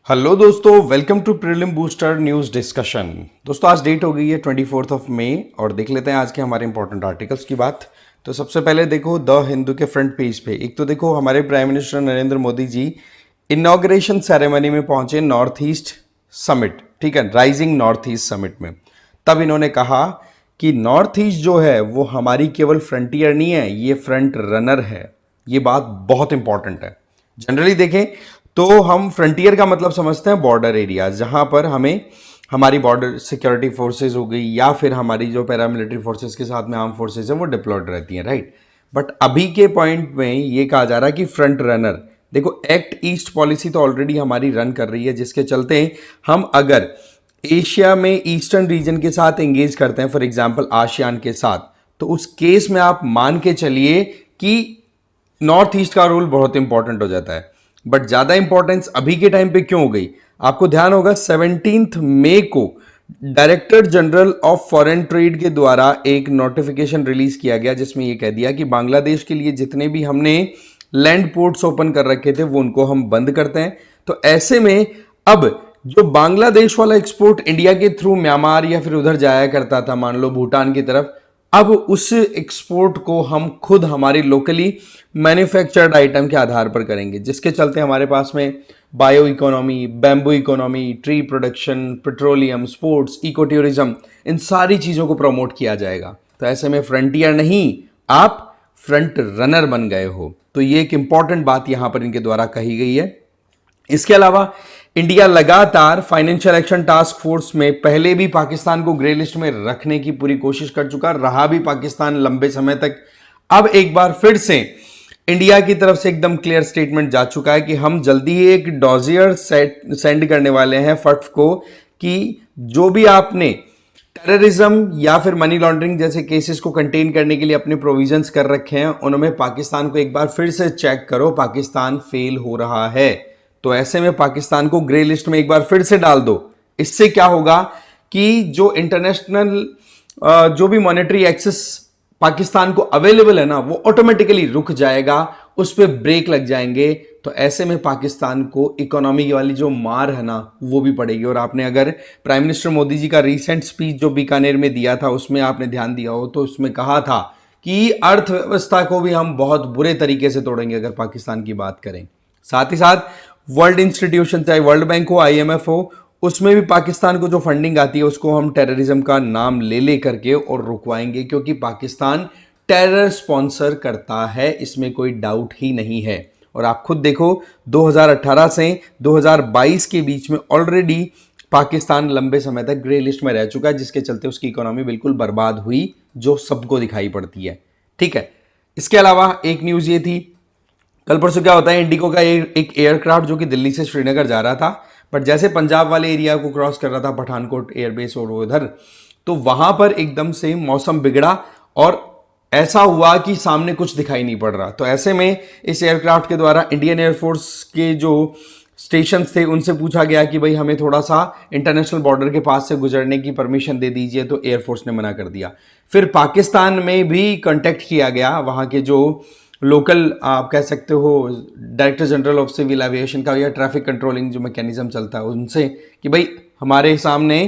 Hello दोस्तों, welcome to prelim booster news discussion. दोस्तों आज डेट हो गई है 24 मई और देख लेते हैं आज के हमारे इंपॉर्टेंट आर्टिकल्स की बात। तो सबसे पहले देखो द हिंदू के फ्रंट पेज पे एक तो देखो हमारे prime minister Narendra Modi ji inauguration ceremony में पहुंचे नॉर्थ ईस्ट समिट, ठीक है, राइजिंग नॉर्थ ईस्ट समिट में। तब इन्होंने कहा कि नॉर्थ ईस्ट जो है वो हमारी केवल फ्रंटियर नहीं है, ये फ्रंट रनर है। ये बात बहुत इंपॉर्टेंट है। जनरली देखें तो हम फ्रंटियर का मतलब समझते हैं बॉर्डर एरिया, जहां पर हमें हमारी बॉर्डर सिक्योरिटी फोर्सेज हो गई या फिर हमारी जो पैरामिलिट्री फोर्सेज के साथ में आर्म फोर्सेज है वो डिप्लॉयड रहती हैं, राइट। बट अभी के पॉइंट में ये कहा जा रहा है कि फ्रंट रनर, देखो एक्ट ईस्ट पॉलिसी तो ऑलरेडी हमारी रन कर रही है, जिसके चलते हम अगर एशिया में ईस्टर्न रीजन के साथ एंगेज करते हैं, फॉर एग्जाम्पल आसियान के साथ, तो उस केस में आप मान के चलिए कि नॉर्थ ईस्ट का रोल बहुत इंपॉर्टेंट हो जाता है। बट ज्यादा इंपॉर्टेंस अभी के टाइम पे क्यों हो गई, आपको ध्यान होगा 17 मई को director general of foreign trade के द्वारा एक नोटिफिकेशन रिलीज किया गया, जिसमें यह कह दिया कि बांग्लादेश के लिए जितने भी हमने लैंड पोर्ट्स ओपन कर रखे थे वो उनको हम बंद करते हैं। तो ऐसे में अब जो बांग्लादेश वाला एक्सपोर्ट इंडिया के थ्रू म्यांमार या फिर उधर जाया करता था, मान लो भूटान की तरफ, अब उस एक्सपोर्ट को हम खुद हमारी लोकली मैन्युफैक्चर्ड आइटम के आधार पर करेंगे, जिसके चलते हमारे पास में bio economy, bamboo economy, tree production, petroleum, sports, eco tourism, इन सारी चीजों को प्रमोट किया जाएगा। तो ऐसे में फ्रंटियर नहीं, आप फ्रंट रनर बन गए हो। तो ये एक इंपॉर्टेंट बात यहां पर इनके द्वारा कही गई है। इसके अलावा इंडिया लगातार फाइनेंशियल एक्शन टास्क फोर्स में पहले भी पाकिस्तान को ग्रे लिस्ट में रखने की पूरी कोशिश कर चुका रहा भी पाकिस्तान लंबे समय तक। अब एक बार फिर से इंडिया की तरफ से एकदम क्लियर स्टेटमेंट जा चुका है कि हम जल्दी ही एक डॉजियर सेंड करने वाले हैं फट्फ को, कि जो भी आपने टेररिज्म या फिर मनी लॉन्ड्रिंग जैसे केसेस को कंटेन करने के लिए अपने प्रोविजंस कर रखे हैं, उनमें पाकिस्तान को एक बार फिर से चेक करो, पाकिस्तान फेल हो रहा है। तो ऐसे में पाकिस्तान को ग्रे लिस्ट में एक बार फिर से डाल दो। इससे क्या होगा कि जो इंटरनेशनल जो भी मॉनेटरी एक्सेस पाकिस्तान को अवेलेबल है ना, वो ऑटोमेटिकली रुक जाएगा, उस पर ब्रेक लग जाएंगे। तो ऐसे में पाकिस्तान को इकोनॉमी वाली जो मार है ना वो भी पड़ेगी। और आपने अगर प्राइम मिनिस्टर मोदी जी का रीसेंट स्पीच जो बीकानेर में दिया था उसमें आपने ध्यान दिया हो, तो उसमें कहा था कि अर्थव्यवस्था को भी हम बहुत बुरे तरीके से तोड़ेंगे अगर पाकिस्तान की बात करें। साथ ही साथ वर्ल्ड इंस्टीट्यूशन, चाहे वर्ल्ड बैंक हो, आईएमएफ हो, उसमें भी पाकिस्तान को जो फंडिंग आती है उसको हम टेररिज्म का नाम ले ले करके और रुकवाएंगे, क्योंकि पाकिस्तान टेरर स्पॉन्सर करता है, इसमें कोई डाउट ही नहीं है। और आप खुद देखो 2018 से 2022 के बीच में ऑलरेडी पाकिस्तान लंबे समय तक ग्रे लिस्ट में रह चुका है, जिसके चलते उसकी इकोनॉमी बिल्कुल बर्बाद हुई, जो सबको दिखाई पड़ती है, ठीक है। इसके अलावा एक न्यूज ये थी, कल परसों क्या होता है, इंडिगो का एक एयरक्राफ्ट जो कि दिल्ली से श्रीनगर जा रहा था, बट जैसे पंजाब वाले एरिया को क्रॉस कर रहा था, पठानकोट एयरबेस और उधर, तो वहां पर एकदम से मौसम बिगड़ा और ऐसा हुआ कि सामने कुछ दिखाई नहीं पड़ रहा। तो ऐसे में इस एयरक्राफ्ट के द्वारा इंडियन एयरफोर्स के जो स्टेशन थे उनसे पूछा गया कि भाई हमें थोड़ा सा इंटरनेशनल बॉर्डर के पास से गुजरने की परमिशन दे दीजिए, तो एयरफोर्स ने मना कर दिया। फिर पाकिस्तान में भी कांटेक्ट किया गया, वहां के जो लोकल आप कह सकते हो director general of civil aviation का या ट्रैफिक कंट्रोलिंग जो मैकेनिज्म चलता है उनसे, कि भाई हमारे सामने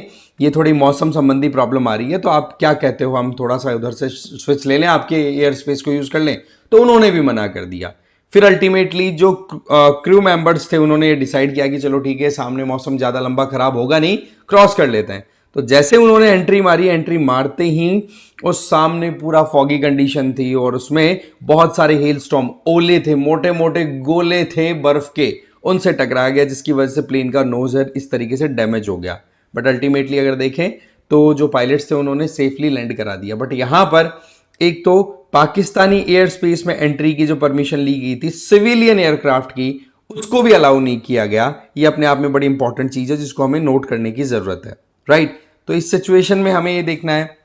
ये थोड़ी मौसम संबंधी प्रॉब्लम आ रही है, तो आप क्या कहते हो हम थोड़ा सा उधर से स्विच ले लें, आपके एयर स्पेस को यूज कर लें। तो उन्होंने भी मना कर दिया। फिर अल्टीमेटली जो क्रू मेंबर्स थे उन्होंने डिसाइड किया कि चलो ठीक है, सामने मौसम ज्यादा लंबा खराब होगा नहीं, क्रॉस कर लेते हैं। तो जैसे उन्होंने एंट्री मारी, एंट्री मारते ही उस सामने पूरा फॉगी कंडीशन थी और उसमें बहुत सारे हेल स्टॉर्म, ओले थे, मोटे मोटे गोले थे बर्फ के, उनसे टकरा गया, जिसकी वजह से प्लेन का नोजर इस तरीके से डैमेज हो गया। बट अल्टीमेटली अगर देखें तो जो पायलट्स थे उन्होंने सेफली लैंड करा दिया। बट यहां पर एक तो पाकिस्तानी एयर स्पेस में एंट्री की जो परमिशन ली गई थी सिविलियन एयरक्राफ्ट की, उसको भी अलाउ नहीं किया गया। ये अपने आप में बड़ी इंपॉर्टेंट चीज है जिसको हमें नोट करने की जरूरत है, राइट। तो इस सिचुएशन में हमें ये देखना है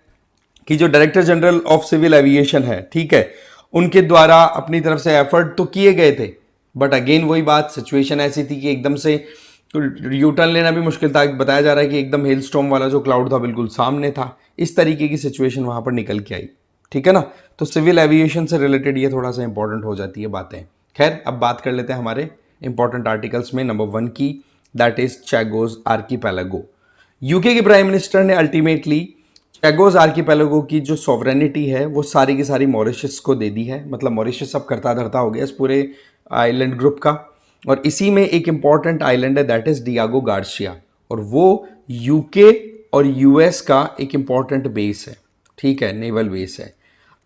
कि जो director general of civil aviation है, ठीक है, उनके द्वारा अपनी तरफ से एफर्ट तो किए गए थे, बट अगेन वही बात, सिचुएशन ऐसी थी कि एकदम से यू टर्न लेना भी मुश्किल था। बताया जा रहा है कि एकदम हेल स्टॉर्म वाला जो क्लाउड था बिल्कुल सामने था, इस तरीके की सिचुएशन वहां पर निकल के आई, ठीक है ना। तो सिविल एविएशन से रिलेटेड ये थोड़ा सा इंपॉर्टेंट हो जाती है बातें। खैर अब बात कर लेते हैं हमारे इंपॉर्टेंट आर्टिकल्स में नंबर 1 की। That is Chagos archipelago. UK के प्राइम मिनिस्टर ने अल्टीमेटली चैगोस आर्कीपेलागो की जो सॉवरेनिटी है वो सारी की सारी मॉरिशस को दे दी है। मतलब मॉरिशस अब करता धरता हो गया इस पूरे आइलैंड ग्रुप का। और इसी में एक इंपॉर्टेंट आइलैंड है दैट इज डियागो गार्सिया, और वो यूके और यूएस का एक इंपॉर्टेंट बेस है, ठीक है, नेवल बेस है।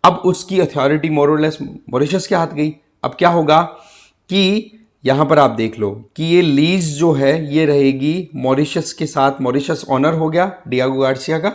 अब उसकी अथॉरिटी मोरलेस मॉरिशस के हाथ गई। अब क्या होगा कि यहां पर आप देख लो कि ये लीज जो है ये रहेगी मॉरिशस के साथ। मॉरिशस ऑनर हो गया डियागो गार्सिया का,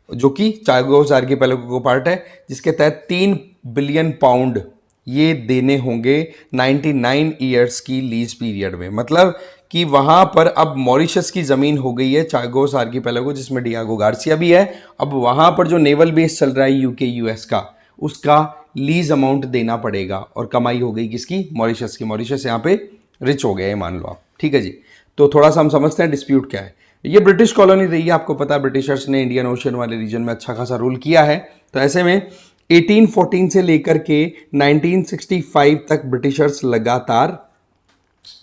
जो कि चैगोस आर्कीपेलागो को पार्ट है, जिसके तहत 3 बिलियन पाउंड ये देने होंगे 99 ईयर्स की लीज पीरियड में। मतलब कि वहां पर अब मॉरिशस की जमीन हो गई है चैगोस आर्कीपेलागो, जिसमें डियागो गार्सिया भी है। अब वहां पर जो नेवल बेस चल रहा है यूके यूएस का, उसका लीज अमाउंट देना पड़ेगा, और कमाई हो गई किसकी? मॉरिशस की। मॉरिशस यहाँ पे रिच हो गए मान लो आप, ठीक है जी। तो थोड़ा सा हम समझते हैं डिस्प्यूट क्या है। ये ब्रिटिश कॉलोनी रही है, आपको पता है ब्रिटिशर्स ने इंडियन ओशन वाले रीजन में अच्छा खासा रूल किया है। तो ऐसे में 1814 से लेकर के 1965 तक ब्रिटिशर्स लगातार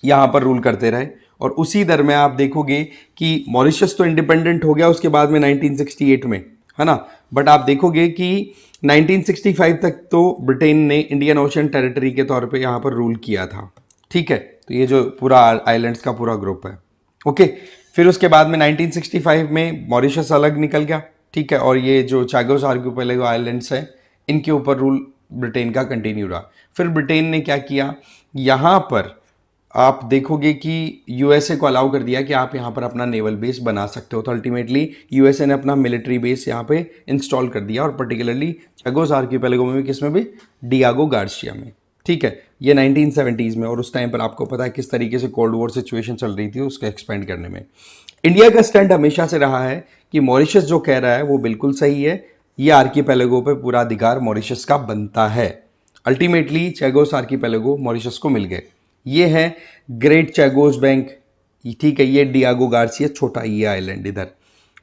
यहां पर रूल करते रहे। और उसी दर में आप देखोगे कि मॉरिशस तो इंडिपेंडेंट हो गया उसके बाद में 1968 में, है ना। बट आप देखोगे कि 1965 तक तो ब्रिटेन ने इंडियन ओशन टेरिटरी के तौर पे यहां पर रूल किया था, ठीक है। तो ये जो पूरा आइलैंड्स का पूरा ग्रुप है, ओके। फिर उसके बाद में 1965 में मॉरिशस अलग निकल गया, ठीक है। और ये जो चैगोस आर्कीपेलागो आइलैंड्स हैं, इनके ऊपर रूल ब्रिटेन का कंटिन्यू रहा। फिर ब्रिटेन ने क्या किया, यहाँ पर आप देखोगे कि यूएसए को अलाउ कर दिया कि आप यहाँ पर अपना नेवल बेस बना सकते हो। तो अल्टीमेटली यूएसए ने अपना मिलिट्री बेस यहाँ पे इंस्टॉल कर दिया, और पर्टिकुलरली चैगोस आर्कीपेलागो में भी, किसमें भी? डियागो गार्सिया में, ठीक है। ये 1970s में, और उस टाइम पर आपको पता है किस तरीके से कोल्ड वॉर सिचुएशन चल रही थी उसको एक्सपेंड करने में। इंडिया का स्टैंड हमेशा से रहा है कि मॉरिशस जो कह रहा है वो बिल्कुल सही है, ये आर्कीपेलागो पे पूरा अधिकार मॉरिशस का बनता है। अल्टीमेटली चैगोस आर्कीपेलागो मॉरिशस को मिल गए। ये है ग्रेट चैगोस बैंक, ठीक है। ये डियागो गार्सिया, छोटा ये आइलैंड इधर।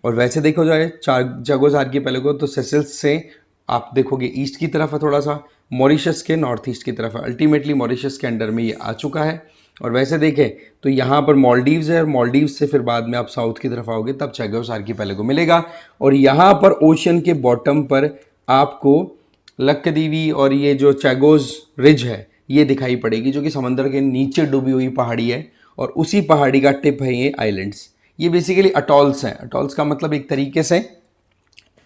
और वैसे देखो जाए चैगोस आर्कीपेलागो तो सेशल्स से आप देखोगे ईस्ट की तरफ है, थोड़ा सा मॉरिशस के नॉर्थ ईस्ट की तरफ है। अल्टीमेटली मॉरिशस के अंडर में ये आ चुका है। और वैसे देखें तो यहाँ पर मॉलडीव्स है, और मॉलडीव्स से फिर बाद में आप साउथ की तरफ आओगे तब चैगोस आर्कीपेलागो मिलेगा। और यहाँ पर ओशन के बॉटम पर आपको लक्षद्वीप और ये जो चैगोस रिज है ये दिखाई पड़ेगी, जो कि समंदर के नीचे डूबी हुई पहाड़ी है, और उसी पहाड़ी का टिप है ये आइलैंड्स। ये बेसिकली अटॉल्स हैं। अटॉल्स का मतलब एक तरीके से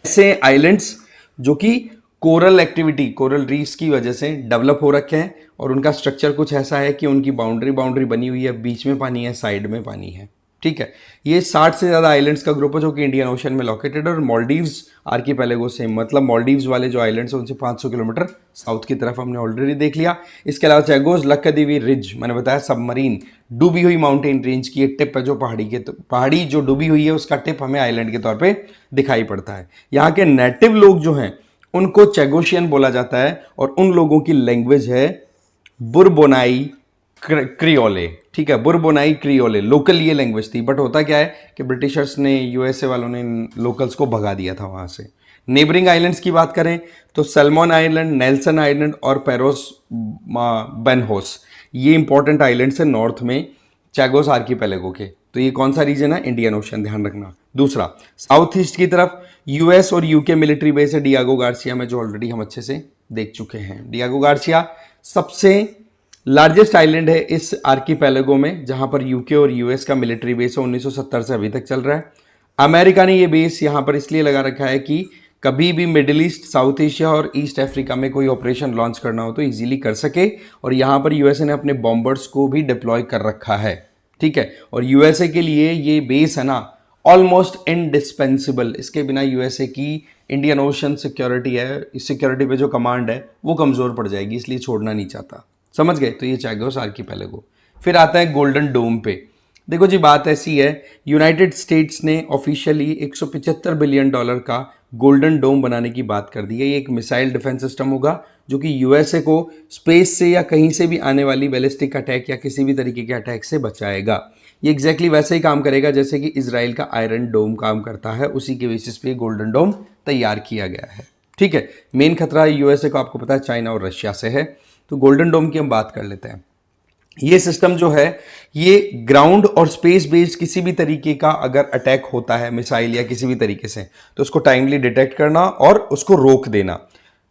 ऐसे आइलैंड्स जो कि कोरल एक्टिविटी, कोरल रीफ्स की वजह से डेवलप हो रखे हैं, और उनका स्ट्रक्चर कुछ ऐसा है कि उनकी बाउंड्री बनी हुई है, बीच में पानी है, साइड में पानी है, ठीक है। ये 60 से ज़्यादा आइलैंड्स का ग्रुप है जो कि इंडियन ओशन में लोकेटेड है। और मॉलडीव्स आर्कीपेलागो से, मतलब मॉलडीव्स वाले जो आइलैंड्स हैं उनसे 500 किलोमीटर साउथ की तरफ हमने ऑलरेडी देख लिया। इसके अलावा चैगोस लक्षद्वीप रिज, मैंने बताया सबमरीन डूबी हुई माउंटेन रेंज की एक टिप है, जो पहाड़ी जो डूबी हुई है उसका टिप हमें आइलैंड के तौर पर दिखाई पड़ता है। यहाँ के नेटिव लोग जो हैं उनको चैगोशियन बोला जाता है, और उन लोगों की लैंग्वेज है बुरबोनाई क्रियोले, ठीक है। बुरबोनाई क्रियोले लोकल ये लैंग्वेज थी। बट होता क्या है कि ब्रिटिशर्स ने, यूएसए वालों ने लोकल्स को भगा दिया था वहां से। नेबरिंग आइलैंड्स की बात करें तो सैल्मन आइलैंड, नेल्सन आइलैंड और पेरोस बेनहोस, ये इंपॉर्टेंट आइलैंड्स है नॉर्थ में चैगोस आर्कीपेलागो के। तो ये कौन सा रीजन है? इंडियन ओशन, ध्यान रखना। दूसरा, साउथ ईस्ट की तरफ यूएस और यूके मिलिट्री बेस है डियागो गार्सिया में, जो ऑलरेडी हम अच्छे से देख चुके हैं। डियागो गार्सिया सबसे लार्जेस्ट आइलैंड है इस आर्कीपेलागो में, जहां पर यूके और यूएस का मिलिट्री बेस है, 1970 से अभी तक चल रहा है। अमेरिका ने ये बेस यहां पर इसलिए लगा रखा है कि कभी भी मिडिल ईस्ट, साउथ एशिया और ईस्ट अफ्रीका में कोई ऑपरेशन लॉन्च करना हो तो इजीली कर सके। और यहां पर यूएसए ने अपने बॉम्बर्स को भी डिप्लॉय कर रखा है, ठीक है। और यूएसए के लिए ये बेस है ना ऑलमोस्ट इनडिस्पेंसिबल। इसके बिना यूएसए की इंडियन ओशन सिक्योरिटी है, इस सिक्योरिटी पे जो कमांड है वो कमजोर पड़ जाएगी, इसलिए छोड़ना नहीं चाहता। समझ गए? तो ये चैगोस आर्कीपेलागो। फिर आता है गोल्डन डोम पे। देखो जी, बात ऐसी है, यूनाइटेड स्टेट्स ने ऑफिशियली $175 बिलियन का गोल्डन डोम बनाने की बात कर दी है। ये एक मिसाइल डिफेंस सिस्टम होगा जो कि यूएसए को स्पेस से या कहीं से भी आने वाली बैलिस्टिक अटैक या किसी भी तरीके के अटैक से बचाएगा। ये एग्जैक्टली वैसे ही काम करेगा जैसे कि इजराइल का आयरन डोम काम करता है, उसी के बेसिस पे गोल्डन डोम तैयार किया गया है, ठीक है। मेन खतरा यूएसए को आपको पता है चाइना और रशिया से है। तो गोल्डन डोम की हम बात कर लेते हैं। ये सिस्टम जो है ये ग्राउंड और स्पेस बेस्ड किसी भी तरीके का अगर अटैक होता है मिसाइल या किसी भी तरीके से, तो उसको टाइमली डिटेक्ट करना और उसको रोक देना।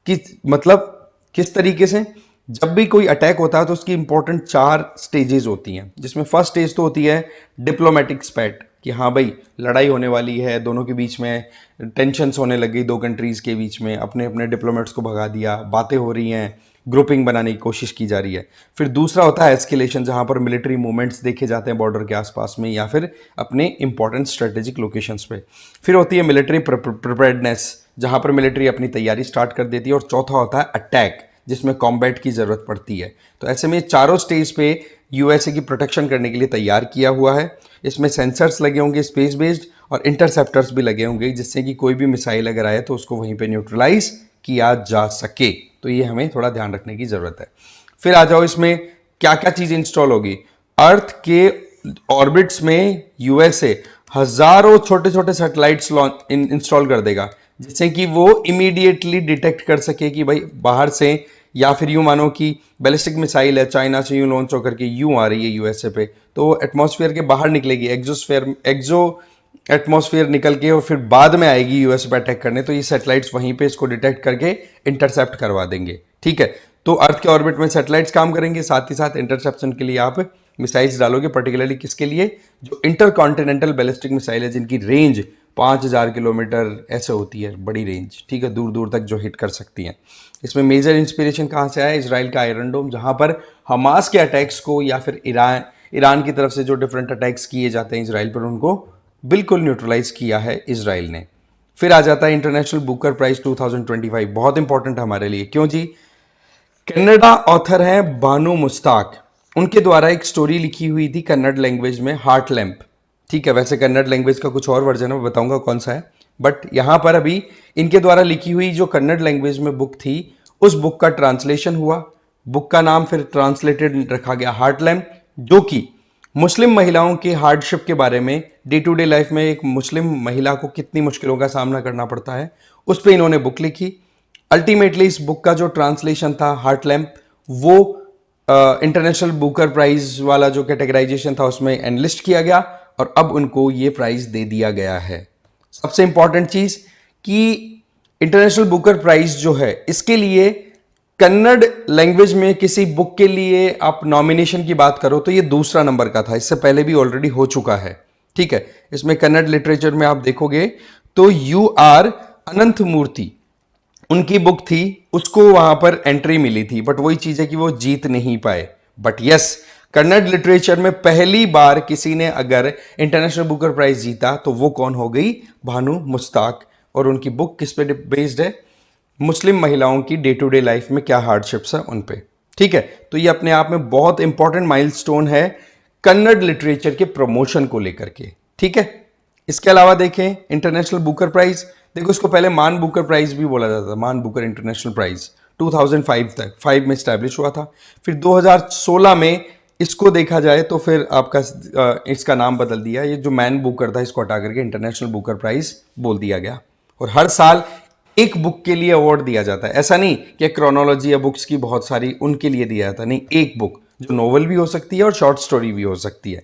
कि मतलब किस तरीके से, जब भी कोई अटैक होता है तो उसकी इंपॉर्टेंट 4 स्टेजेस होती हैं, जिसमें फर्स्ट स्टेज तो होती है डिप्लोमेटिक स्पैट, कि हाँ भाई लड़ाई होने वाली है, दोनों के बीच में टेंशन्स होने लग गई, दो कंट्रीज के बीच में, अपने अपने डिप्लोमेट्स को भगा दिया, बातें हो रही हैं, ग्रुपिंग बनाने की कोशिश की जा रही है। फिर दूसरा होता है एस्केलेशन, जहां पर मिलिट्री मूवमेंट्स देखे जाते हैं बॉर्डर के आसपास में या फिर अपने इंपॉर्टेंट स्ट्रेटेजिक लोकेशंस पे। फिर होती है मिलिट्री प्रिपेयर्डनेस, जहां पर मिलिट्री अपनी तैयारी स्टार्ट कर देती है। और चौथा होता है अटैक, जिसमें कॉम्बैट की जरूरत पड़ती है। तो ऐसे में चारों स्टेज पे यूएसए की प्रोटेक्शन करने के लिए तैयार किया हुआ है। इसमें सेंसर्स लगे होंगे स्पेस बेस्ड, और इंटरसेप्टर्स भी लगे होंगे, जिससे कि कोई भी मिसाइल अगर आए तो उसको वहीं पे न्यूट्रलाइज किया जा सके। तो ये हमें थोड़ा ध्यान रखने की जरूरत है। फिर आ जाओ इसमें क्या क्या चीज इंस्टॉल होगी। अर्थ के ऑर्बिट्स में यूएसए हजारों छोटे छोटे सैटेलाइट्स इंस्टॉल कर देगा, जिससे कि वो इमीडिएटली डिटेक्ट कर सके कि भाई बाहर से, या फिर यूं मानो कि बैलिस्टिक मिसाइल है चाइना से यूं लॉन्च होकर के यूं आ रही है यूएसए पे, तो एटमॉस्फेयर के बाहर निकलेगी, एटमॉस्फेयर निकल के और फिर बाद में आएगी यूएस पे अटैक करने। तो ये सैटेलाइट्स वहीं पे इसको डिटेक्ट करके इंटरसेप्ट करवा देंगे। ठीक है, तो अर्थ के ऑर्बिट में सैटेलाइट्स काम करेंगे, साथ ही साथ इंटरसेप्शन के लिए आप मिसाइल्स डालोगे, पर्टिकुलरली किसके लिए, जो इंटर कॉन्टिनेंटल बैलिस्टिक मिसाइल है, जिनकी रेंज 5000 किलोमीटर ऐसे होती है, बड़ी रेंज। ठीक है, दूर दूर तक जो हिट कर सकती हैं। इसमें मेजर इंस्पिरेशन कहाँ से आया, इसराइल का आयरन डोम, जहां पर हमास के अटैक्स को या फिर ईरान की तरफ से जो डिफरेंट अटैक्स किए जाते हैं इसराइल पर, उनको बिल्कुल न्यूट्रलाइज किया है इसराइल ने। फिर आ जाता है इंटरनेशनल बुकर प्राइज 2025, बहुत इंपॉर्टेंट है हमारे लिए। क्यों जी, कन्नड़ा ऑथर हैं बानू मुस्ताक, उनके द्वारा एक स्टोरी लिखी हुई थी कन्नड़ लैंग्वेज में, हार्ट लैंप। ठीक है, वैसे कन्नड़ लैंग्वेज का कुछ और वर्जन है, मैं बताऊंगा कौन सा है, बट यहां पर अभी इनके द्वारा लिखी हुई जो कन्नड़ लैंग्वेज में बुक थी, उस बुक का ट्रांसलेशन हुआ। बुक का नाम फिर ट्रांसलेटेड रखा गया हार्ट लैंप, जो कि मुस्लिम महिलाओं के हार्डशिप के बारे में, डे टू डे लाइफ में एक मुस्लिम महिला को कितनी मुश्किलों का सामना करना पड़ता है, उस पर इन्होंने बुक लिखी। अल्टीमेटली इस बुक का जो ट्रांसलेशन था हार्ट लैंप, वो इंटरनेशनल बुकर प्राइज वाला जो कैटेगराइजेशन था उसमें एनलिस्ट किया गया, और अब उनको ये प्राइज दे दिया गया है। सबसे इंपॉर्टेंट चीज कि इंटरनेशनल बुकर प्राइज जो है, इसके लिए कन्नड़ लैंग्वेज में किसी बुक के लिए आप नॉमिनेशन की बात करो तो ये दूसरा नंबर का था, इससे पहले भी ऑलरेडी हो चुका है। ठीक है, इसमें कन्नड़ लिटरेचर में आप देखोगे तो यू आर अनंत मूर्ति, उनकी बुक थी, उसको वहां पर एंट्री मिली थी, बट वही चीज है कि वो जीत नहीं पाए। बट यस, कन्नड़ लिटरेचर में पहली बार किसी ने अगर इंटरनेशनल बुकर प्राइज जीता तो वो कौन हो गई, भानु मुस्ताक। और उनकी बुक किस पे बेस्ड है, मुस्लिम महिलाओं की डे टू डे लाइफ में क्या हार्डशिप्स है उन पे। ठीक है, तो ये अपने आप में बहुत इंपॉर्टेंट माइलस्टोन है कन्नड़ लिटरेचर के प्रमोशन को लेकर के। ठीक है, इसके अलावा देखें इंटरनेशनल बुकर प्राइज, देखो इसको पहले मान बुकर प्राइज भी बोला जाता था, मान बुकर इंटरनेशनल प्राइज 2005 तक 5 में स्टैब्लिश हुआ था। फिर 2016 में इसको देखा जाए तो फिर आपका इसका नाम बदल दिया, ये जो मैन बुकर था इसको हटा करके इंटरनेशनल बुकर प्राइज बोल दिया गया। और हर साल एक बुक के लिए अवार्ड दिया जाता है, ऐसा नहीं कि क्रोनोलॉजी या बुक्स की बहुत सारी उनके लिए दिया जाता, नहीं, एक बुक जो नोवेल भी हो सकती है और शॉर्ट स्टोरी भी हो सकती है।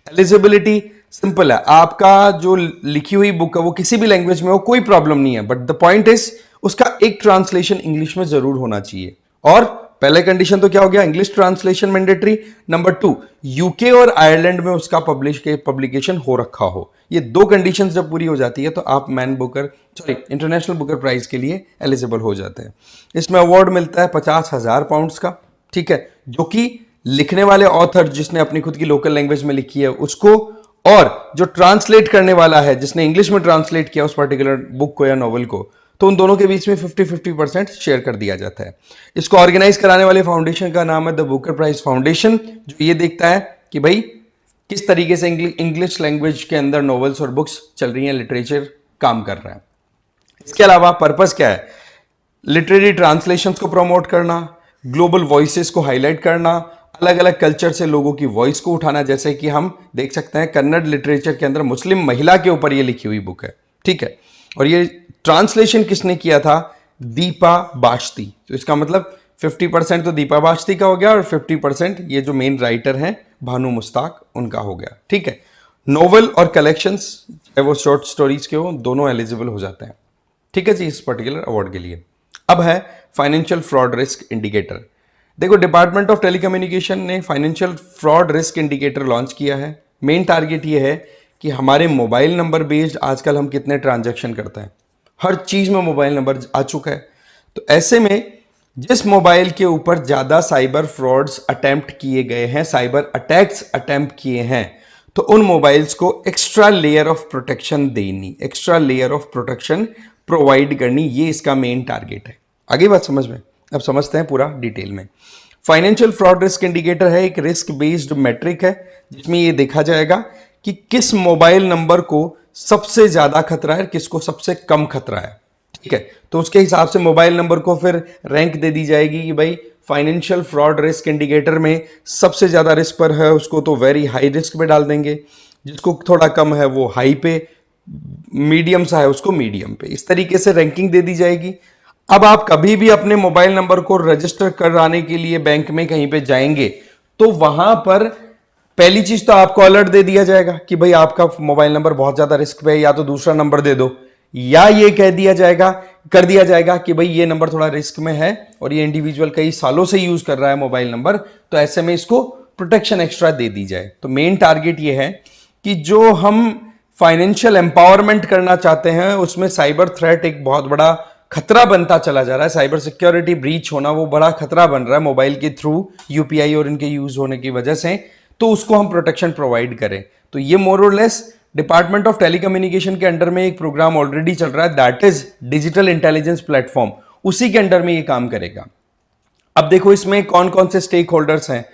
एलिजिबिलिटी सिंपल है, आपका जो लिखी हुई बुक है वो किसी भी लैंग्वेज में हो, कोई प्रॉब्लम नहीं है, बट द पॉइंट इज उसका एक ट्रांसलेशन इंग्लिश में जरूर होना चाहिए। और पहले कंडीशन तो क्या हो गया, English translation mandatory. Number 2, UK और आयरलैंड में उसका पब्लिकेशन हो रखा हो। ये 2 कंडीशंस जब पूरी हो जाती है तो आप इंटरनेशनल बुकर प्राइज के लिए एलिजिबल हो जाते हैं। इसमें अवार्ड मिलता है 50,000 पाउंड्स का। ठीक है, जो कि लिखने वाले ऑथर जिसने अपनी खुद की लोकल लैंग्वेज में लिखी है उसको, और जो ट्रांसलेट करने वाला है जिसने इंग्लिश में ट्रांसलेट किया उस पर्टिकुलर बुक को या नॉवल को, तो उन दोनों के बीच में 50-50% शेयर कर दिया जाता है। इसको ऑर्गेनाइज कराने वाले फाउंडेशन का नाम है द बुकर प्राइज फाउंडेशन, जो ये देखता है कि भाई किस तरीके से इंग्लिश लैंग्वेज के अंदर नॉवेल्स और बुक्स चल रही हैं, लिटरेचर काम कर रहा है। इसके अलावा पर्पस क्या है, लिटरेरी ट्रांसलेशंस को प्रमोट करना, ग्लोबल वॉइसेस को हाईलाइट करना, अलग अलग कल्चर से लोगों की वॉइस को उठाना, जैसे कि हम देख सकते हैं कन्नड़ लिटरेचर के अंदर मुस्लिम महिला के ऊपर ये लिखी हुई बुक है। ठीक है, और ये ट्रांसलेशन किसने किया था, दीपा बाश्ती। तो इसका मतलब 50% तो दीपा बास्ती का हो गया और 50% ये जो मेन राइटर हैं भानु मुस्ताक उनका हो गया। ठीक है, नोवेल और कलेक्शंस चाहे वो शॉर्ट स्टोरीज के हो दोनों एलिजिबल हो जाते हैं। ठीक है जी, इस पर्टिकुलर अवार्ड के लिए। अब है फाइनेंशियल फ्रॉड रिस्क इंडिकेटर। देखो, डिपार्टमेंट ऑफ टेलीकम्युनिकेशन ने financial fraud risk indicator launch किया है। मेन टारगेट ये है कि हमारे मोबाइल नंबर बेस्ड आजकल हम कितने ट्रांजैक्शन करते हैं, हर चीज में मोबाइल नंबर आ चुका है। तो ऐसे में जिस मोबाइल के ऊपर ज्यादा साइबर फ्रॉड्स अटेम्प्ट किए गए हैं, साइबर अटैक्स अटेम्प्ट किए हैं, तो उन मोबाइल्स को एक्स्ट्रा लेयर ऑफ प्रोटेक्शन देनी, extra layer of protection provide करनी, ये इसका मेन टारगेट है। आगे बात समझ में? अब समझते हैं पूरा डिटेल में। फाइनेंशियल फ्रॉड रिस्क इंडिकेटर है, एक रिस्क बेस्ड मैट्रिक है जिसमें ये देखा जाएगा कि किस मोबाइल नंबर को सबसे ज्यादा खतरा है, किसको सबसे कम खतरा है। ठीक है, तो उसके हिसाब से मोबाइल नंबर को फिर रैंक दे दी जाएगी कि भाई फाइनेंशियल फ्रॉड रिस्क इंडिकेटर में सबसे ज्यादा रिस्क पर है उसको तो वेरी हाई रिस्क पे डाल देंगे, जिसको थोड़ा कम है वो हाई पे, मीडियम सा है उसको मीडियम पे, इस तरीके से रैंकिंग दे दी जाएगी। अब आप कभी भी अपने मोबाइल नंबर को रजिस्टर कराने के लिए बैंक में कहीं पे जाएंगे तो वहां पर पहली चीज तो आपको अलर्ट दे दिया जाएगा कि भाई आपका मोबाइल नंबर बहुत ज्यादा रिस्क पे है, या तो दूसरा नंबर दे दो, या ये कह दिया जाएगा, कर दिया जाएगा कि भाई ये नंबर थोड़ा रिस्क में है और ये इंडिविजुअल कई सालों से यूज कर रहा है मोबाइल नंबर, तो ऐसे में इसको प्रोटेक्शन एक्स्ट्रा दे दी जाए। तो मेन टारगेट ये है कि जो हम फाइनेंशियल एम्पावरमेंट करना चाहते हैं उसमें साइबर थ्रेट एक बहुत बड़ा खतरा बनता चला जा रहा है, साइबर सिक्योरिटी ब्रीच होना वो बड़ा खतरा बन रहा है मोबाइल के थ्रू, यूपीआई और इनके यूज होने की वजह से, तो उसको हम प्रोटेक्शन प्रोवाइड करें। तो ये मोर और लेस डिपार्टमेंट ऑफ टेलीकम्युनिकेशन के अंडर में एक प्रोग्राम ऑलरेडी चल रहा है, that is digital intelligence platform, उसी के अंडर में ये काम करेगा। अब देखो इसमें कौन कौन से स्टेक होल्डर्स हैं।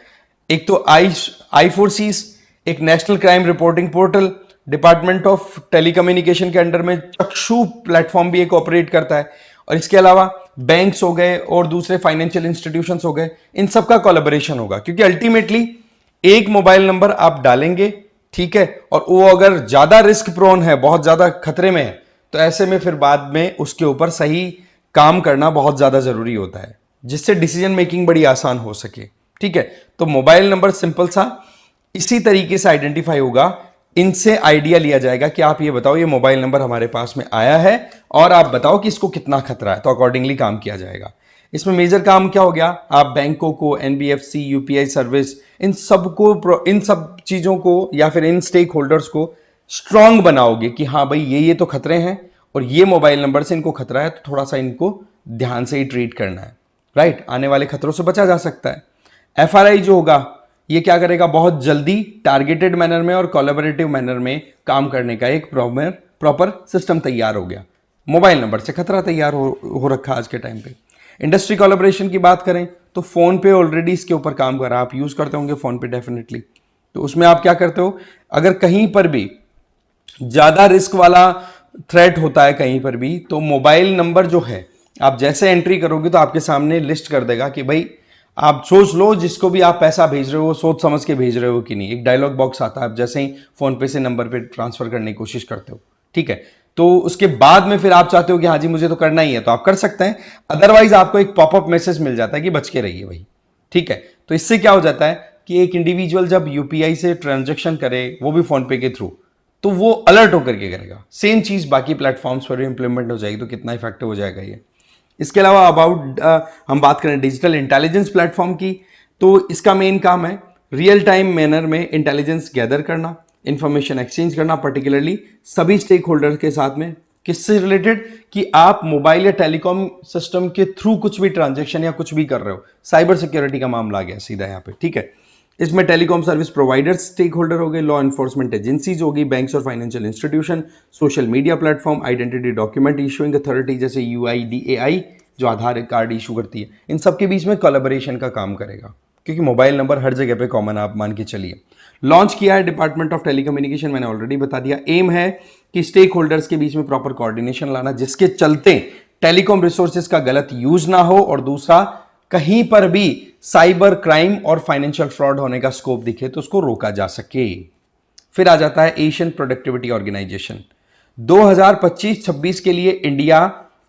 एक तो I4Cs, एक national crime reporting portal, department of telecommunication के अंडर में चक्षु प्लेटफॉर्म भी एक ऑपरेट करता है, और इसके अलावा बैंक्स हो गए और दूसरे फाइनेंशियल इंस्टीट्यूशंस हो गए, इन सबका कोलैबोरेशन होगा, क्योंकि अल्टीमेटली एक मोबाइल नंबर आप डालेंगे, ठीक है, और वो अगर ज्यादा रिस्क प्रोन है, बहुत ज्यादा खतरे में है, तो ऐसे में फिर बाद में उसके ऊपर सही काम करना बहुत ज्यादा जरूरी होता है, जिससे डिसीजन मेकिंग बड़ी आसान हो सके। ठीक है, तो मोबाइल नंबर सिंपल सा इसी तरीके से आइडेंटिफाई होगा, इनसे आइडिया लिया जाएगा कि आप ये बताओ ये मोबाइल नंबर हमारे पास में आया है और आप बताओ कि इसको कितना खतरा है, तो अकॉर्डिंगली काम किया जाएगा। इसमें मेजर काम क्या हो गया, आप बैंकों को, एनबीएफसी, यूपीआई सर्विस, इन सब चीजों को या फिर इन स्टेक होल्डर्स को स्ट्रांग बनाओगे कि हाँ भाई ये तो खतरे हैं और ये मोबाइल नंबर से इनको खतरा है, तो थोड़ा सा इनको ध्यान से ही ट्रीट करना है, राइट, आने वाले खतरों से बचा जा सकता है। एफआरआई जो होगा ये क्या करेगा, बहुत जल्दी टारगेटेड मैनर में और कोलैबोरेटिव मैनर में काम करने का एक प्रॉपर सिस्टम तैयार हो गया। मोबाइल नंबर से खतरा तैयार हो रखा आज के टाइम पे। इंडस्ट्री कोलैबोरेशन की बात करें तो फोन पे ऑलरेडी इसके ऊपर काम कर रहा है, आप यूज करते होंगे फोन पे डेफिनेटली। तो उसमें आप क्या करते हो, अगर कहीं पर भी ज्यादा रिस्क वाला थ्रेट होता है कहीं पर भी, तो मोबाइल नंबर जो है आप जैसे एंट्री करोगे तो आपके सामने लिस्ट कर देगा कि भाई आप सोच लो जिसको भी आप पैसा भेज रहे हो सोच समझ के भेज रहे हो कि नहीं। एक डायलॉग बॉक्स आता है, आप जैसे ही फोन पे से नंबर पे ट्रांसफर करने की कोशिश करते हो, ठीक है, तो उसके बाद में फिर आप चाहते हो कि हाँ जी मुझे तो करना ही है, तो आप कर सकते हैं, अदरवाइज आपको एक पॉपअप मैसेज मिल जाता है कि बच के रहिए भाई। ठीक है, तो इससे क्या हो जाता है कि एक इंडिविजुअल जब यूपीआई से ट्रांजेक्शन करे, वो भी फोन पे के थ्रू, तो वो अलर्ट होकर के करेगा। सेम चीज बाकी प्लेटफॉर्म्स पर भी इंप्लीमेंट हो जाएगी, तो कितना इफेक्टिव हो जाएगा ये। इसके अलावा हम बात करें डिजिटल इंटेलिजेंस प्लेटफॉर्म की, तो इसका मेन काम है रियल टाइम मैनर में इंटेलिजेंस गैदर करना, इंफॉर्मेशन एक्सचेंज करना, पर्टिकुलरली सभी स्टेक होल्डर के साथ में, किससे रिलेटेड, कि आप मोबाइल या टेलीकॉम सिस्टम के थ्रू कुछ भी ट्रांजेक्शन या कुछ भी कर रहे हो, साइबर सिक्योरिटी का मामला आ गया सीधा यहाँ पे। ठीक है, इसमें telecom service providers stakeholder हो गए, लॉ एनफोर्समेंट एजेंसीज होगी, बैंक्स और financial institution, social media platform, identity document issuing authority जैसे यूआईडीएआई जो आधार कार्ड इशू करती है, इन सब के बीच में कोलैबोरेशन का काम करेगा, क्योंकि मोबाइल नंबर हर जगह पे कॉमन आप मान के चलिए। लॉन्च किया है डिपार्टमेंट ऑफ टेलीकम्युनिकेशन, मैंने ऑलरेडी बता दिया। एम है कि स्टेक होल्डर्स के बीच में प्रॉपर कोऑर्डिनेशन लाना, जिसके चलते टेलीकॉम रिसोर्सेज का गलत यूज ना हो, और दूसरा कहीं पर भी साइबर क्राइम और फाइनेंशियल फ्रॉड होने का स्कोप दिखे तो उसको रोका जा सके। फिर आ जाता है एशियन प्रोडक्टिविटी ऑर्गेनाइजेशन। 2025-26 के लिए इंडिया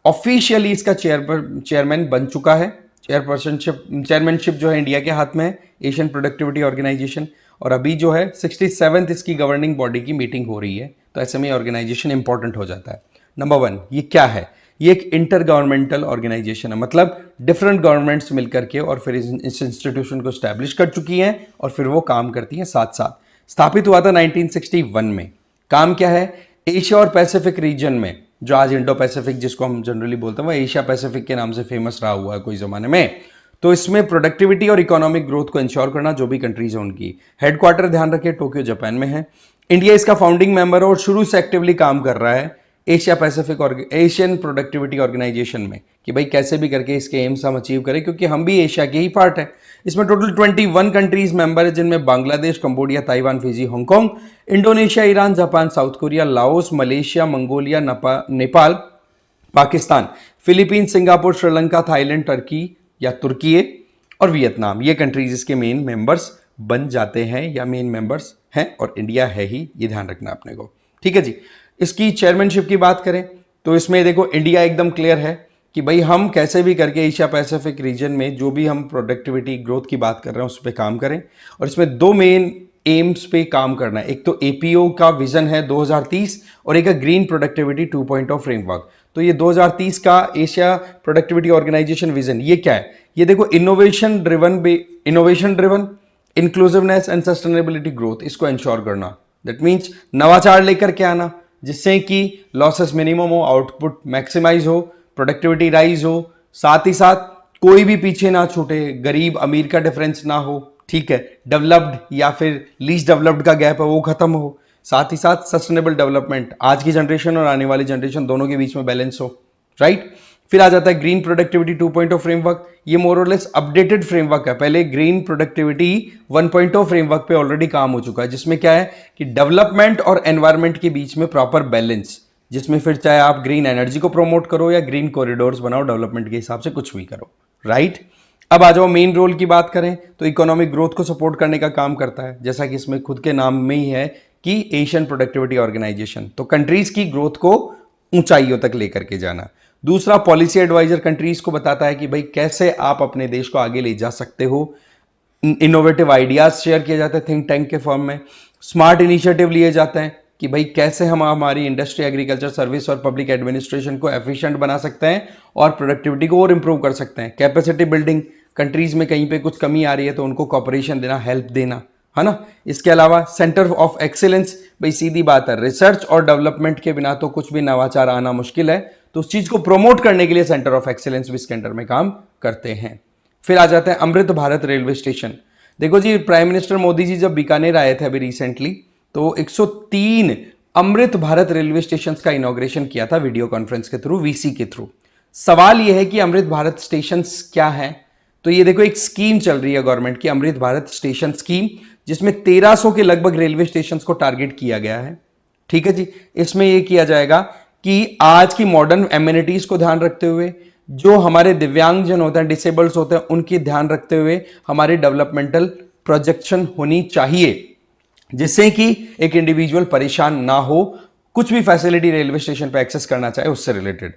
ऑफिशियली इसका चेयरमैन बन चुका है, चेयरमैनशिप जो है इंडिया के हाथ में है, एशियन प्रोडक्टिविटी ऑर्गेनाइजेशन। और अभी जो है 67th इसकी गवर्निंग बॉडी की मीटिंग हो रही है, तो ऐसे में ऑर्गेनाइजेशन इंपॉर्टेंट हो जाता है। नंबर 1, ये क्या है? ये एक इंटर गवर्नमेंटल ऑर्गेनाइजेशन है, मतलब डिफरेंट गवर्नमेंट्स मिलकर के और फिर इस इंस्टीट्यूशन को स्टैब्लिश कर चुकी हैं और फिर वो काम करती हैं साथ साथ। स्थापित हुआ था 1961 में। काम क्या है? एशिया और पैसिफिक रीजन में, जो आज इंडो पैसिफिक जिसको हम जनरली बोलते हैं, वो एशिया पैसिफिक के नाम से फेमस रहा हुआ है कोई जमाने में। तो इसमें प्रोडक्टिविटी और इकोनॉमिक ग्रोथ को इंश्योर करना, जो भी कंट्रीज है उनकी। हेडक्वार्टर ध्यान रखिए टोक्यो जापान में है। इंडिया इसका फाउंडिंग मेंबर है और शुरू से एक्टिवली काम कर रहा है एशिया पैसिफिक और एशियन प्रोडक्टिविटी ऑर्गेनाइजेशन में, कि भाई कैसे भी करके इसके एम्स हम अचीव करें, क्योंकि हम भी एशिया के ही पार्ट है। इसमें टोटल 21 कंट्रीज मेंबर है, जिनमें Bangladesh, Cambodia, Taiwan, Fiji, Hong Kong, Indonesia, Iran, Japan, south Korea, Laos, Malaysia, Mongolia, Nepal, Pakistan, Philippines, Singapore, Sri Lanka, Thailand, Turkey या तुर्की और वियतनाम। ये कंट्रीज इसके मेन मेंबर्स बन जाते हैं या मेन मेंबर्स हैं, और इंडिया है ही, ये ध्यान रखना अपने को। ठीक है जी। इसकी चेयरमैनशिप की बात करें तो इसमें देखो इंडिया एकदम क्लियर है कि भाई हम कैसे भी करके एशिया पैसिफिक रीजन में जो भी हम प्रोडक्टिविटी ग्रोथ की बात कर रहे हैं उस पर काम करें। और इसमें 2 मेन एम्स पे काम करना है। एक तो एपीओ का विजन है 2030 और एक है ग्रीन प्रोडक्टिविटी 2.0 फ्रेमवर्क। तो ये 2030 का एशिया प्रोडक्टिविटी ऑर्गेनाइजेशन विजन, ये क्या है? ये देखो innovation driven inclusiveness and sustainability growth, इसको इंश्योर करना। दैट मीन्स नवाचार लेकर के आना, जिससे कि लॉसेस मिनिमम हो, आउटपुट मैक्सिमाइज हो, प्रोडक्टिविटी राइज हो, साथ ही साथ कोई भी पीछे ना छूटे, गरीब अमीर का डिफरेंस ना हो, ठीक है, डेवलप्ड या फिर लीस्ट डेवलप्ड का गैप है वो खत्म हो, साथ ही साथ सस्टेनेबल डेवलपमेंट, आज की जनरेशन और आने वाली जनरेशन दोनों के बीच में बैलेंस हो, राइट। फिर आ जाता है ग्रीन प्रोडक्टिविटी 2.0 फ्रेमवर्क। ये मोर और लेस अपडेटेड फ्रेमवर्क है। पहले ग्रीन प्रोडक्टिविटी 1.0 फ्रेमवर्क पे ऑलरेडी काम हो चुका है, जिसमें क्या है कि डेवलपमेंट और एनवायरमेंट के बीच में प्रॉपर बैलेंस, जिसमें फिर चाहे आप ग्रीन एनर्जी को प्रमोट करो या ग्रीन कॉरिडोर्स बनाओ, डेवलपमेंट के हिसाब से कुछ भी करो, राइट। अब आ जाओ मेन रोल की बात करें तो इकोनॉमिक ग्रोथ को सपोर्ट करने का काम करता है, जैसा कि इसमें खुद के नाम में ही है कि एशियन प्रोडक्टिविटी ऑर्गेनाइजेशन। तो कंट्रीज की ग्रोथ को ऊंचाइयों तक लेकर के जाना। दूसरा, पॉलिसी एडवाइजर कंट्रीज को बताता है कि भाई कैसे आप अपने देश को आगे ले जा सकते हो। इनोवेटिव आइडियाज शेयर किए जाते हैं थिंक टैंक के फॉर्म में। स्मार्ट इनिशिएटिव लिए जाते हैं कि भाई कैसे हम हमारी इंडस्ट्री, एग्रीकल्चर, सर्विस और पब्लिक एडमिनिस्ट्रेशन को एफिशिएंट बना सकते हैं और प्रोडक्टिविटी को और इंप्रूव कर सकते हैं। कैपेसिटी बिल्डिंग, कंट्रीज में कहीं पे कुछ कमी आ रही है तो उनको कॉपरेशन देना, हेल्प देना, है ना। इसके अलावा सेंटर ऑफ एक्सीलेंस, भाई सीधी बात है, रिसर्च और डेवलपमेंट के बिना तो कुछ भी नवाचार आना मुश्किल है, तो उस चीज को प्रमोट करने के लिए सेंटर ऑफ एक्सीलेंस भी इसके अंडर में काम करते हैं। फिर आ जाता है अमृत भारत रेलवे स्टेशन। देखो जी, प्राइम मिनिस्टर मोदी जी जब बीकानेर आए थे अभी रिसेंटली, तो 103 अमृत भारत रेलवे स्टेशन का इनॉग्रेशन किया था वीडियो कॉन्फ्रेंस के थ्रू, वीसी के थ्रू। सवाल यह है कि अमृत भारत स्टेशन क्या है? तो ये देखो एक स्कीम चल रही है गवर्नमेंट की, अमृत भारत स्टेशन स्कीम, जिसमें 1300 के लगभग रेलवे स्टेशन को टारगेट किया गया है। ठीक है जी। इसमें यह किया जाएगा कि आज की मॉडर्न एमिनिटीज को ध्यान रखते हुए, जो हमारे दिव्यांगजन होते हैं, डिसेबल्स होते हैं, उनकी ध्यान रखते हुए हमारी डेवलपमेंटल प्रोजेक्शन होनी चाहिए, जिससे कि एक इंडिविजुअल परेशान ना हो, कुछ भी फैसिलिटी रेलवे स्टेशन पर एक्सेस करना चाहे उससे रिलेटेड।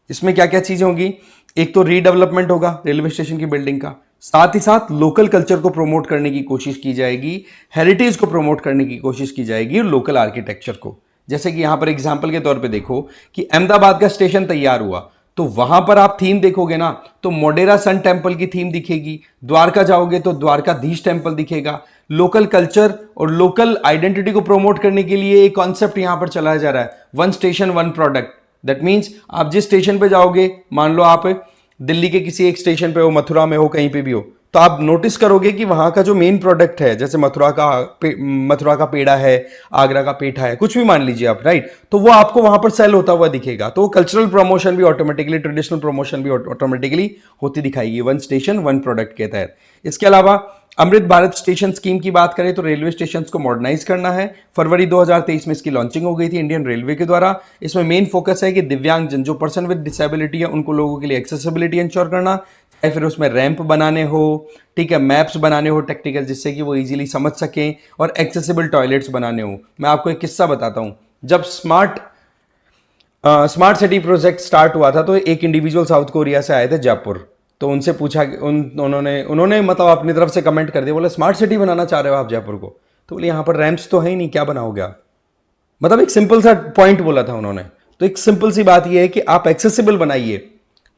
इसमें क्या क्या चीजें होगी? एक तो रीडेवलपमेंट होगा रेलवे स्टेशन की बिल्डिंग का, साथ ही साथ लोकल कल्चर को प्रमोट करने की कोशिश की जाएगी, हेरिटेज को प्रमोट करने की कोशिश की जाएगी और लोकल आर्किटेक्चर को। जैसे कि यहां पर एग्जांपल के तौर पे देखो कि अहमदाबाद का स्टेशन तैयार हुआ, तो वहां पर आप थीम देखोगे ना, तो मोडेरा सन टेम्पल की थीम दिखेगी। द्वारका जाओगे तो द्वारकाधीश टेम्पल दिखेगा। लोकल कल्चर और लोकल आइडेंटिटी को प्रमोट करने के लिए एक कॉन्सेप्ट यहां पर चलाया जा रहा है, one station one product. That means आप जिस स्टेशन पे जाओगे, मान लो आप दिल्ली के किसी एक स्टेशन पे हो, मथुरा में हो, कहीं पे भी हो, तो आप नोटिस करोगे कि वहां का जो मेन प्रोडक्ट है, जैसे मथुरा का पेड़ा है, आगरा का पेठा है, कुछ भी मान लीजिए आप, राइट, तो वो आपको वहां पर सेल होता हुआ दिखेगा। तो कल्चरल प्रमोशन भी ऑटोमेटिकली, ट्रेडिशनल प्रमोशन भी ऑटोमेटिकली होती दिखाएगी वन स्टेशन वन प्रोडक्ट के तहत। इसके अलावा अमृत भारत स्टेशन स्कीम की बात करें तो रेलवे स्टेशन को मॉडर्नाइज करना है। फरवरी 2023 में इसकी लॉन्चिंग हो गई थी इंडियन रेलवे के द्वारा। इसमें मेन फोकस है कि दिव्यांगजन, जो पर्सन विद डिसेबिलिटी है, उनको लोगों के लिए एक्सेसिबिलिटी इंश्योर करना, चाहे फिर उसमें रैंप बनाने हो, ठीक है, मैप्स बनाने हो टेक्निकल, जिससे कि वो इजीली समझ सकें, और एक्सेसिबल टॉयलेट्स बनाने हो। मैं आपको एक किस्सा बताता हूं। जब स्मार्ट सिटी प्रोजेक्ट स्टार्ट हुआ था तो एक इंडिविजुअल साउथ कोरिया से आए थे जयपुर, तो उनसे पूछा उन्होंने मतलब अपनी तरफ से कमेंट कर दिया, बोले स्मार्ट सिटी बनाना चाह रहे हो आप जयपुर को? तो बोले यहाँ पर रैम्प्स तो है ही नहीं, क्या बनाओगे आप? मतलब एक सिंपल सा पॉइंट बोला था उन्होंने। तो एक सिंपल सी बात यह है कि आप एक्सेसिबल बनाइए,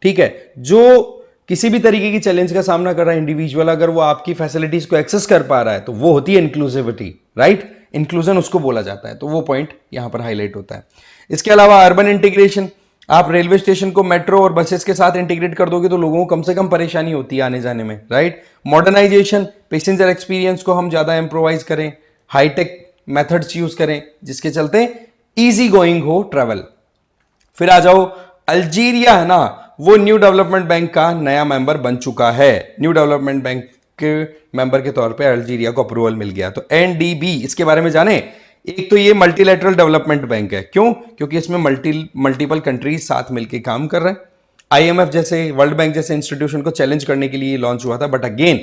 ठीक है। जो किसी भी तरीके की चैलेंज का सामना कर रहा है इंडिविजुअल, अगर वो आपकी फैसिलिटीज को एक्सेस कर पा रहा है तो वो होती है इंक्लूसिविटी, राइट? इंक्लूजन उसको बोला जाता है। तो वो पॉइंट यहां पर हाईलाइट होता है। इसके अलावा अर्बन इंटीग्रेशन, आप रेलवे स्टेशन को मेट्रो और बसेस के साथ इंटीग्रेट कर दोगे तो लोगों को कम से कम परेशानी होती है आने जाने में, राइट? मॉडर्नाइजेशन, पैसेंजर एक्सपीरियंस को हम ज्यादा इंप्रोवाइज करें, हाईटेक मेथड्स यूज करें जिसके चलते इजी गोइंग हो ट्रेवल। फिर आ जाओ अल्जीरिया, है ना, वो न्यू डेवलपमेंट बैंक का नया मेंबर बन चुका है। न्यू डेवलपमेंट बैंक के मेंबर के तौर पे अल्जीरिया को अप्रूवल मिल गया। तो एनडीबी, इसके बारे में जाने। एक तो ये मल्टीलैटरल डेवलपमेंट बैंक है। क्यों? क्योंकि इसमें मल्टीपल कंट्रीज साथ मिलकर काम कर रहे हैं। आईएमएफ जैसे, वर्ल्ड बैंक जैसे इंस्टीट्यूशन को चैलेंज करने के लिए लॉन्च हुआ था। बट अगेन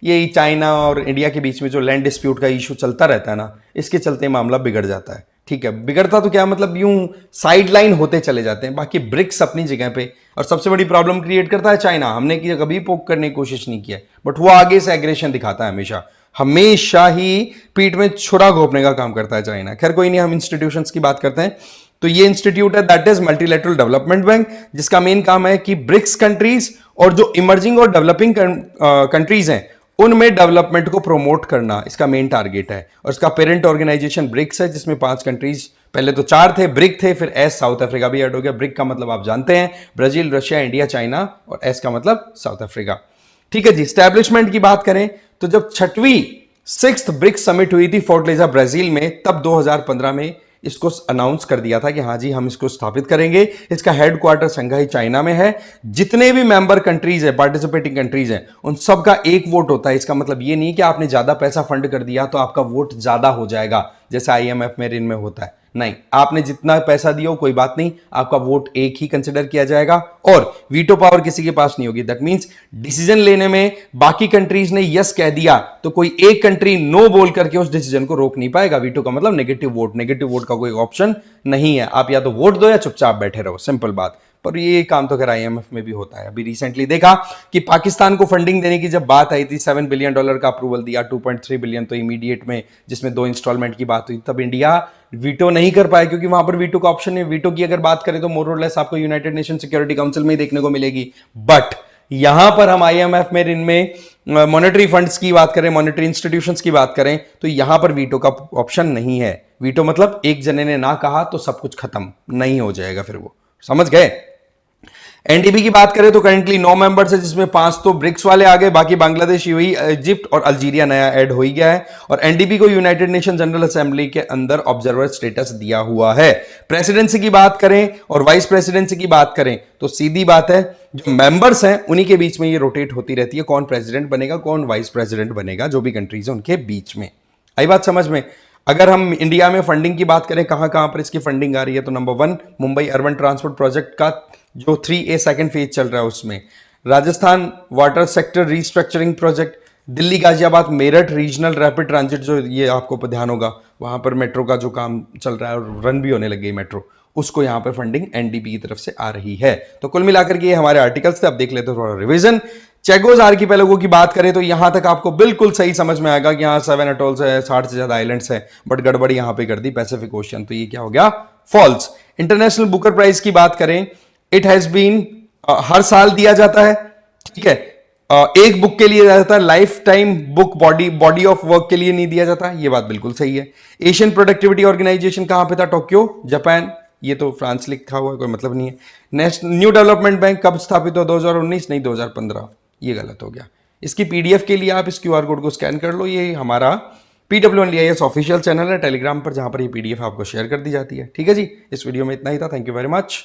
ये चाइना और इंडिया के बीच में जो लैंड डिस्प्यूट का इशू चलता रहता है ना, इसके चलते मामला बिगड़ जाता है। ठीक है, बिगड़ता तो क्या मतलब, यूं साइडलाइन होते चले जाते हैं। बाकी ब्रिक्स अपनी जगह पे, और सबसे बड़ी प्रॉब्लम क्रिएट करता है चाइना। हमने कभी पोक करने की कोशिश नहीं किया, बट वो आगे से एग्रेशन दिखाता है हमेशा। हमेशा ही पीठ में छुरा घोंपने का काम करता है चाइना। खैर कोई नहीं, हम इंस्टीट्यूशंस की बात करते हैं। तो ये इंस्टीट्यूट है, that is multilateral development bank, जिसका मेन काम है कि ब्रिक्स कंट्रीज और जो इमर्जिंग और डेवलपिंग कंट्रीज हैं उनमें डेवलपमेंट को प्रमोट करना इसका मेन टारगेट है। और इसका पेरेंट ऑर्गेनाइजेशन ब्रिक्स है, जिसमें 5 कंट्रीज, पहले तो 4 थे, ब्रिक थे, फिर एस साउथ अफ्रीका भी ऐड हो गया। ब्रिक का मतलब आप जानते हैं, ब्राजील, रशिया, इंडिया, चाइना, और एस का मतलब साउथ अफ्रीका। ठीक है जी। स्टैब्लिशमेंट की बात करें तो जब 6वीं 6th ब्रिक्स समिट हुई थी फोर्टलेजा ब्राजील में, तब 2015 में इसको अनाउंस कर दिया था कि हाँ जी हम इसको स्थापित करेंगे। इसका हेडक्वार्टर शंघाई चाइना में है। जितने भी मेंबर कंट्रीज है, पार्टिसिपेटिंग कंट्रीज हैं, उन सबका एक वोट होता है। इसका मतलब ये नहीं कि आपने ज्यादा पैसा फंड कर दिया तो आपका वोट ज्यादा हो जाएगा, जैसे आईएमएफ में, ऋण में होता है। नहीं, आपने जितना पैसा दिया हो कोई बात नहीं, आपका वोट एक ही कंसिडर किया जाएगा और वीटो पावर किसी के पास नहीं होगी। दैट मींस डिसीजन लेने में बाकी कंट्रीज ने यस कह दिया तो कोई एक कंट्री नो बोल करके उस डिसीजन को रोक नहीं पाएगा। वीटो का मतलब नेगेटिव वोट। नेगेटिव वोट का कोई ऑप्शन नहीं है। आप या तो वोट दो या चुपचाप बैठे रहो, सिंपल बात। पर ये काम तो खैर आईएमएफ में भी होता है। अभी रिसेंटली देखा कि पाकिस्तान को फंडिंग देने की जब बात आई थी, $7 बिलियन का अप्रूवल दिया, 2.3 बिलियन तो इमीडिएट में, जिसमें 2 इंस्टॉलमेंट की बात हुई, तब इंडिया वीटो नहीं कर पाया क्योंकि वहां पर वीटो का ऑप्शन है। वीटो की अगर बात करें तो मोर और लेस आपको यूनाइटेड नेशन सिक्योरिटी काउंसिल में ही देखने को मिलेगी। बट यहां पर हम आईएमएफ में, इनमें मॉनेटरी फंड्स की बात करें, मॉनेटरी इंस्टीट्यूशंस की बात करें, तो यहां पर वीटो का ऑप्शन नहीं है। वीटो मतलब एक जने ने ना कहा तो सब कुछ खत्म नहीं हो जाएगा, फिर वो समझ गए। एनडीबी की बात करें तो करेंटली 9 मेंबर्स है, जिसमें 5 तो ब्रिक्स वाले आ गए, बाकी बांग्लादेश, यूएई, इजिप्ट और अल्जीरिया नया ऐड हो ही गया है। और एनडीबी को यूनाइटेड नेशन जनरल असेंबली के अंदर ऑब्जर्वर स्टेटस दिया हुआ है। प्रेसिडेंसी की बात करें और वाइस प्रेसिडेंसी की बात करें तो सीधी बात है, जो मेंबर्स हैं उन्हीं के बीच में ये रोटेट होती रहती है, कौन प्रेसिडेंट बनेगा, कौन वाइस प्रेसिडेंट बनेगा, जो भी कंट्रीज है उनके बीच में। आई बात समझ में? अगर हम इंडिया में फंडिंग की बात करें, कहां कहां पर इसकी फंडिंग आ रही है, तो number 1 Mumbai urban transport project का जो 3A सेकंड फेज चल रहा है उसमें, Rajasthan water sector restructuring project, Delhi Ghaziabad Meerut regional rapid transit, जो ये आपको ध्यान होगा वहां पर मेट्रो का जो काम चल रहा है और रन भी होने लग गई मेट्रो, उसको यहां पर फंडिंग एनडीबी की तरफ से आ रही है। तो कुल मिलाकर के ये हमारे आर्टिकल्स थे। अब देख लेते हैं थोड़ा रिवीजन। चेगोज आर्किपेलागो की बात करें तो यहां तक आपको बिल्कुल सही समझ में आएगा कि यहाँ 7 अटोल्स है, 60 से ज्यादा आइलैंड्स है, बट गड़बड़ यहां पे कर दी पैसिफिक ओशियन, तो ये क्या हो गया, फॉल्स। इंटरनेशनल बुकर प्राइज की बात करें, इट हैज बीन, हर साल दिया जाता है, ठीक है। एक बुक के लिए दिया जाता है, life time book, body of work के लिए नहीं दिया जाता, ये बात बिल्कुल सही है। एशियन प्रोडक्टिविटी ऑर्गेनाइजेशन कहां पे था, टोक्यो जापान, ये तो फ्रांस लिखा हुआ है, कोई मतलब नहीं है। न्यू डेवलपमेंट बैंक कब स्थापित हुआ, 2019 नहीं 2015, ये गलत हो गया। इसकी पीडीएफ के लिए आप इस क्यूआर कोड को स्कैन कर लो, ये हमारा PWNDIS ऑफिशियल चैनल है टेलीग्राम पर, जहां पर ये पीडीएफ आपको शेयर कर दी जाती है। ठीक है जी, इस वीडियो में इतना ही था। Thank you very much.